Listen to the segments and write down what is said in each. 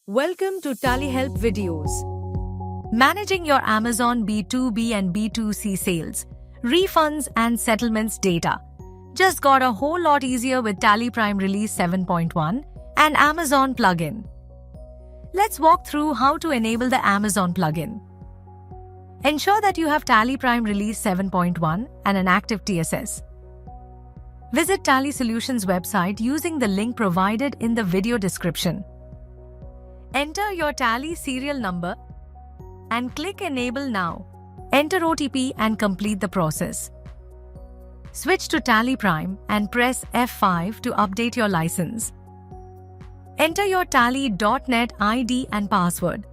Welcome to Tally Help videos. Managing your Amazon B2B and B2C sales, refunds and settlements data just got a whole lot easier with Tally Prime Release 7.1 and Amazon plugin. Let's walk through how to enable the Amazon plugin. Ensure that you have Tally Prime Release 7.1 and an active TSS. Visit Tally Solutions website using the link provided in the video description. Enter your Tally serial number and click Enable Now. Enter OTP and complete the process. Switch to Tally Prime and press F5 to update your license. Enter your Tally.net ID and password.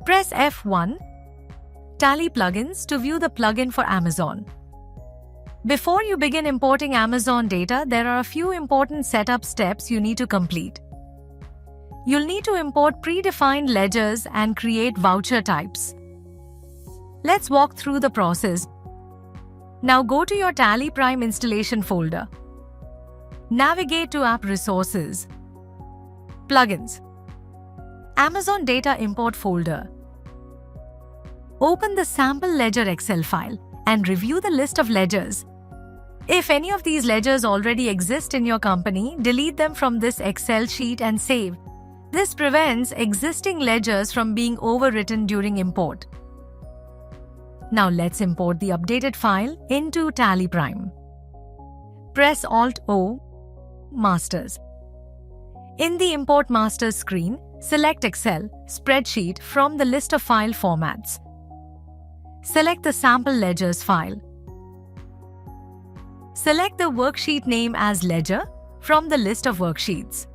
Press F1. Tally Plugins to view the plugin for Amazon. Before you begin importing Amazon data, there are a few important setup steps you need to complete. You'll need to import predefined ledgers and create voucher types. Let's walk through the process. Now go to your Tally Prime installation folder. Navigate to App Resources, Plugins, Amazon Data Import folder. Open the sample ledger Excel file and review the list of ledgers. If any of these ledgers already exist in your company, delete them from this Excel sheet and save. This prevents existing ledgers from being overwritten during import. Now let's import the updated file into Tally Prime. Press Alt-O, Masters. In the Import Masters screen, select Excel, Spreadsheet from the list of file formats. Select the sample ledgers file. Select the worksheet name as Ledger from the list of worksheets.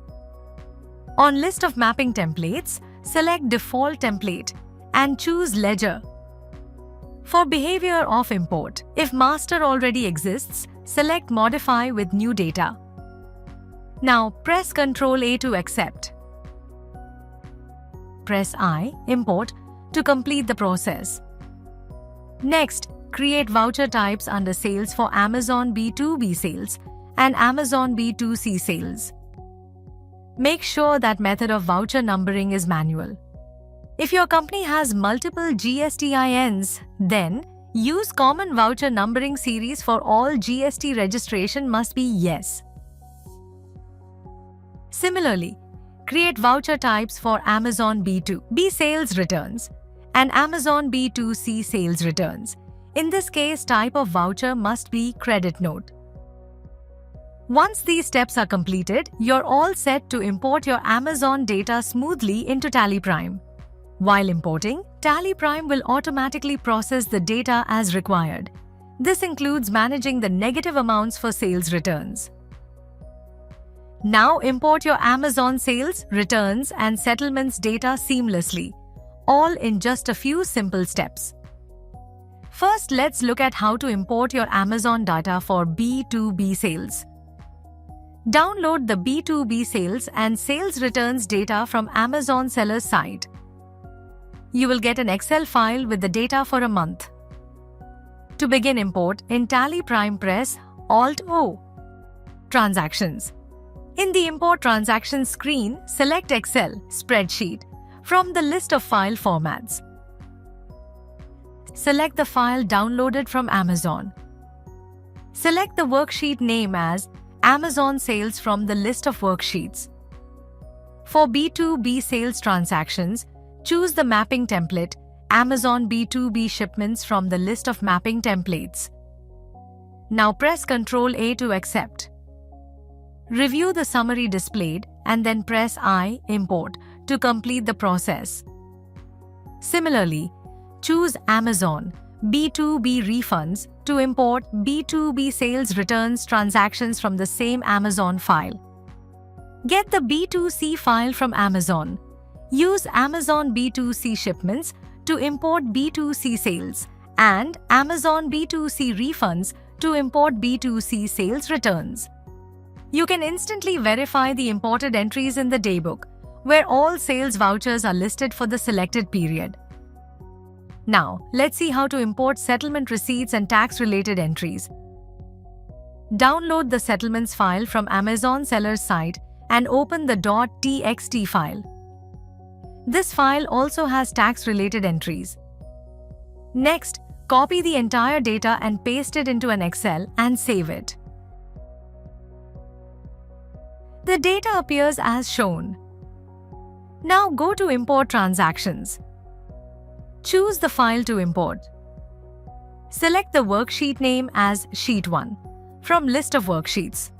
On list of mapping templates, select Default Template and choose Ledger. For behavior of import, if master already exists, select Modify with new data. Now press Ctrl-A to accept. Press I, Import, to complete the process. Next, create voucher types under Sales for Amazon B2B sales and Amazon B2C sales. Make sure that method of voucher numbering is manual. If your company has multiple GSTINs, then use Common Voucher Numbering Series for all GST registration must be Yes. Similarly, create voucher types for Amazon B2B sales returns and Amazon B2C sales returns. In this case, type of voucher must be credit note. Once these steps are completed, you're all set to import your Amazon data smoothly into Tally Prime. While importing, Tally Prime will automatically process the data as required. This includes managing the negative amounts for sales returns. Now import your Amazon sales, returns, and settlements data seamlessly, all in just a few simple steps. First, let's look at how to import your Amazon data for B2B sales. Download the B2B sales and sales returns data from Amazon seller's site. You will get an Excel file with the data for a month. To begin import, in Tally Prime press Alt-O. Transactions. In the Import Transactions screen, select Excel, Spreadsheet from the list of file formats. Select the file downloaded from Amazon. Select the worksheet name as Amazon Sales from the list of worksheets. For B2B sales transactions, choose the mapping template Amazon B2B shipments from the list of mapping templates. Now press Ctrl-A to accept. Review the summary displayed and then press I, Import, to complete the process. Similarly, choose Amazon B2B refunds to import B2B sales returns transactions from the same Amazon file. Get the B2C file from Amazon. Use Amazon B2C shipments to import B2C sales and Amazon B2C refunds to import B2C sales returns. You can instantly verify the imported entries in the daybook, where all sales vouchers are listed for the selected period. Now, let's see how to import settlement receipts and tax-related entries. Download the settlements file from Amazon seller's site and open the .txt file. This file also has tax-related entries. Next, copy the entire data and paste it into an Excel and save it. The data appears as shown. Now go to Import Transactions. Choose the file to import. Select the worksheet name as Sheet 1 from list of worksheets.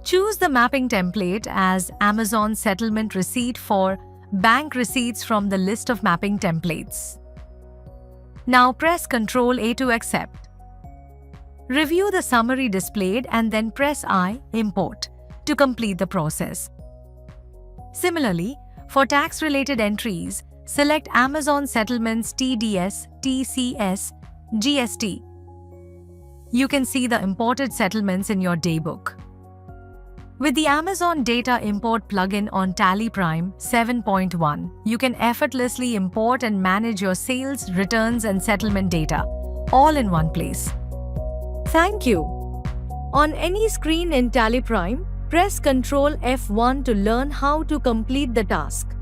Choose the mapping template as Amazon Settlement Receipt for bank receipts from the list of mapping templates. Now press Ctrl A to accept. Review the summary displayed and then press I, Import, to complete the process. Similarly, for tax-related entries, select Amazon Settlements TDS, TCS, GST. You can see the imported settlements in your daybook. With the Amazon Data Import plugin on Tally Prime 7.1, you can effortlessly import and manage your sales, returns, and settlement data, all in one place. Thank you. On any screen in Tally Prime, press Ctrl F1 to learn how to complete the task.